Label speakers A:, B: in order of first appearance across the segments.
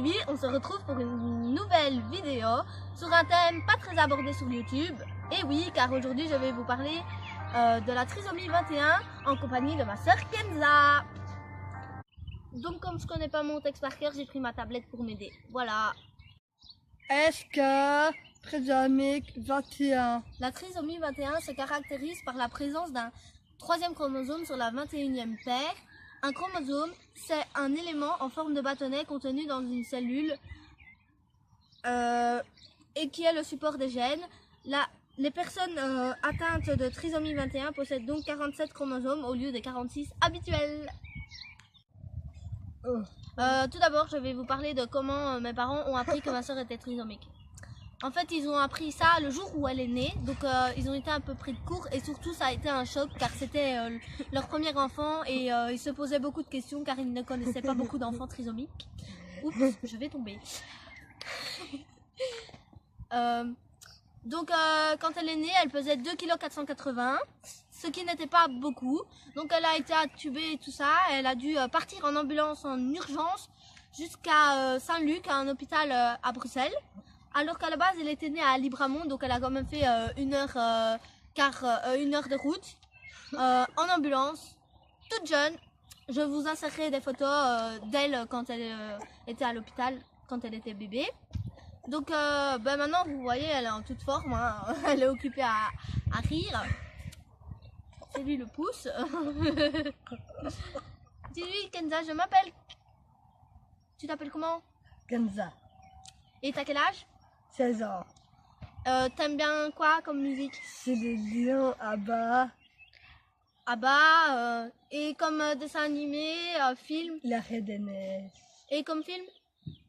A: Aujourd'hui, on se retrouve pour une nouvelle vidéo sur un thème pas très abordé sur YouTube. Et oui, car aujourd'hui, je vais vous parler de la trisomie 21 en compagnie de ma sœur Kenza. Donc, comme je connais pas mon texte par cœur, j'ai pris ma tablette pour m'aider. Voilà.
B: Est-ce que trisomie 21?
A: La trisomie 21 se caractérise par la présence d'un troisième chromosome sur la 21e paire. Un chromosome, c'est un élément en forme de bâtonnet contenu dans une cellule et qui est le support des gènes. Les personnes atteintes de trisomie 21 possèdent donc 47 chromosomes au lieu des 46 habituels. Tout d'abord, je vais vous parler de comment mes parents ont appris que ma soeur était trisomique. En fait, ils ont appris ça le jour où elle est née, donc ils ont été un peu pris de court et surtout ça a été un choc car c'était leur premier enfant et ils se posaient beaucoup de questions car ils ne connaissaient pas beaucoup d'enfants trisomiques. Oups, je vais tomber. Donc quand elle est née, elle pesait 2,480 kg, ce qui n'était pas beaucoup. Donc elle a été intubée et tout ça, elle a dû partir en ambulance en urgence jusqu'à Saint-Luc, à un hôpital à Bruxelles. Alors qu'à la base, elle était née à Libramont, donc elle a quand même fait une heure de route en ambulance, toute jeune. Je vous insérerai des photos d'elle quand elle était à l'hôpital, quand elle était bébé. Donc maintenant, vous voyez, elle est en toute forme, hein. Elle est occupée à rire. C'est lui le pouce. Dis-lui, Kenza, je m'appelle. Tu t'appelles comment?
B: Kenza.
A: Et t'as quel âge?
B: 16 ans.
A: T'aimes bien quoi comme musique?
B: C'est les lions à bas.
A: Abba, et comme dessin animé, film.
B: La Reine des Neiges.
A: Et comme film?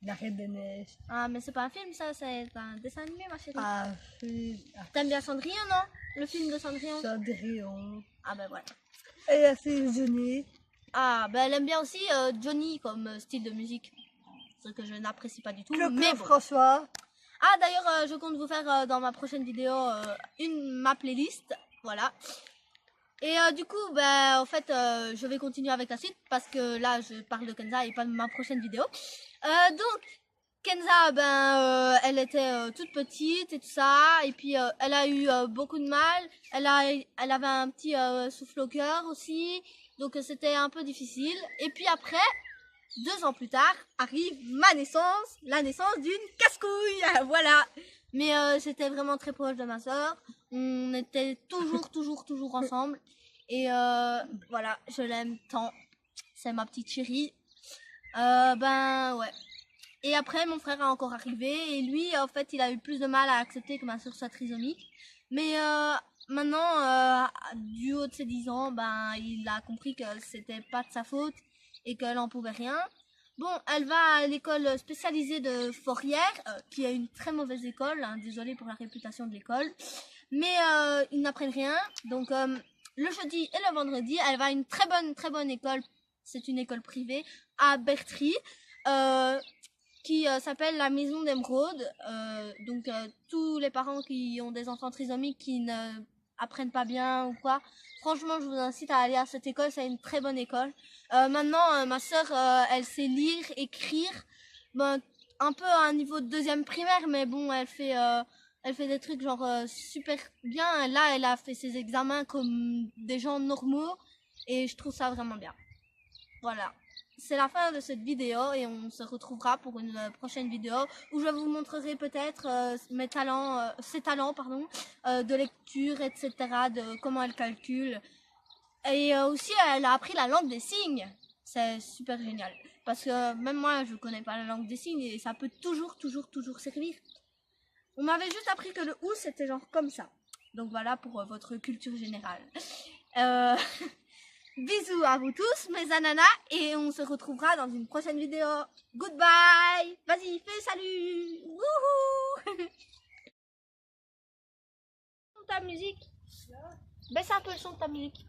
B: La Reine des Neiges.
A: Ah, mais c'est pas un film ça, c'est un dessin animé ma chérie.
B: Ah, oui.
A: T'aimes bien Cendrillon, non? Le film de Cendrillon?
B: Cendrillon.
A: Ah ben voilà.
B: Et assez Johnny.
A: Ah, ben elle aime bien aussi Johnny comme style de musique. Ce que je n'apprécie pas du tout.
B: Claude
A: Mais bon.
B: François.
A: Ah d'ailleurs, je compte vous faire dans ma prochaine vidéo ma playlist. Voilà. Et du coup, ben, en fait, je vais continuer avec la suite parce que là, je parle de Kenza et pas de ma prochaine vidéo. Donc, Kenza, ben, elle était toute petite et tout ça. Et puis, elle a eu beaucoup de mal. Elle avait un petit souffle au cœur aussi. Donc, c'était un peu difficile. Et puis après, 2 ans plus tard, arrive ma naissance. La naissance d'une casse-couille. Voilà. Mais j'étais vraiment très proche de ma soeur. On était toujours ensemble. Et voilà, je l'aime tant. C'est ma petite chérie. Ben ouais. Et après, mon frère est encore arrivé. Et lui, en fait, il a eu plus de mal à accepter que ma soeur soit trisomique. Mais maintenant, du haut de ses 10 ans, ben, il a compris que c'était pas de sa faute et qu'elle en pouvait rien. Bon, elle va à l'école spécialisée de Fourrière, qui est une très mauvaise école, hein, désolée pour la réputation de l'école, mais ils n'apprennent rien. Donc le jeudi et le vendredi, elle va à une très bonne école, c'est une école privée à Bertry, qui s'appelle la Maison d'Émeraude. Donc tous les parents qui ont des enfants trisomiques qui ne apprennent pas bien ou quoi, franchement je vous incite à aller à cette école, c'est une très bonne école. Maintenant ma soeur elle sait lire, écrire, ben, un peu à un niveau de 2e primaire, mais bon elle fait des trucs genre super bien. Là elle a fait ses examens comme des gens normaux et je trouve ça vraiment bien. Voilà. C'est la fin de cette vidéo et on se retrouvera pour une prochaine vidéo où je vous montrerai peut-être ses talents de lecture, etc., de comment elle calcule. Et aussi, elle a appris la langue des signes. C'est super génial. Parce que même moi, je connais pas la langue des signes et ça peut toujours servir. On m'avait juste appris que le ou, c'était genre comme ça. Donc voilà pour votre culture générale. Bisous à vous tous mes ananas et on se retrouvera dans une prochaine vidéo. Goodbye. Vas-y, fais salut. Wouhou. Ta musique. Baisse un peu le son de ta musique.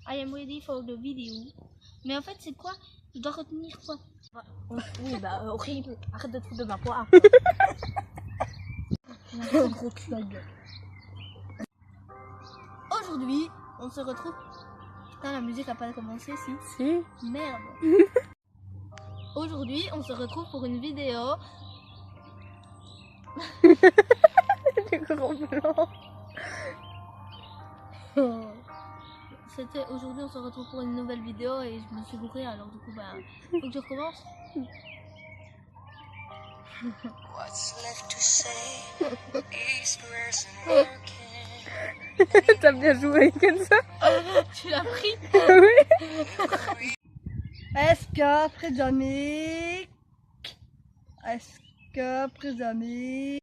A: I am ready for the video. Mais en fait c'est quoi? Je dois retenir quoi? Oui bah horrible. Arrête de te foutre de ma poire.
B: Gros cul à gueule.
A: Aujourd'hui on se retrouve. Putain, la musique a pas commencé, si.
B: Si.
A: Merde. aujourd'hui, on se retrouve pour une vidéo.
C: Le grand blanc.
A: C'était aujourd'hui, on se retrouve pour une nouvelle vidéo et je me suis bourrée, alors du coup, bah, faut que je recommence.
C: T'as bien joué comme ça.
A: Tu l'as pris?
C: Oui.
B: SK Prédamique. SK Prédamique.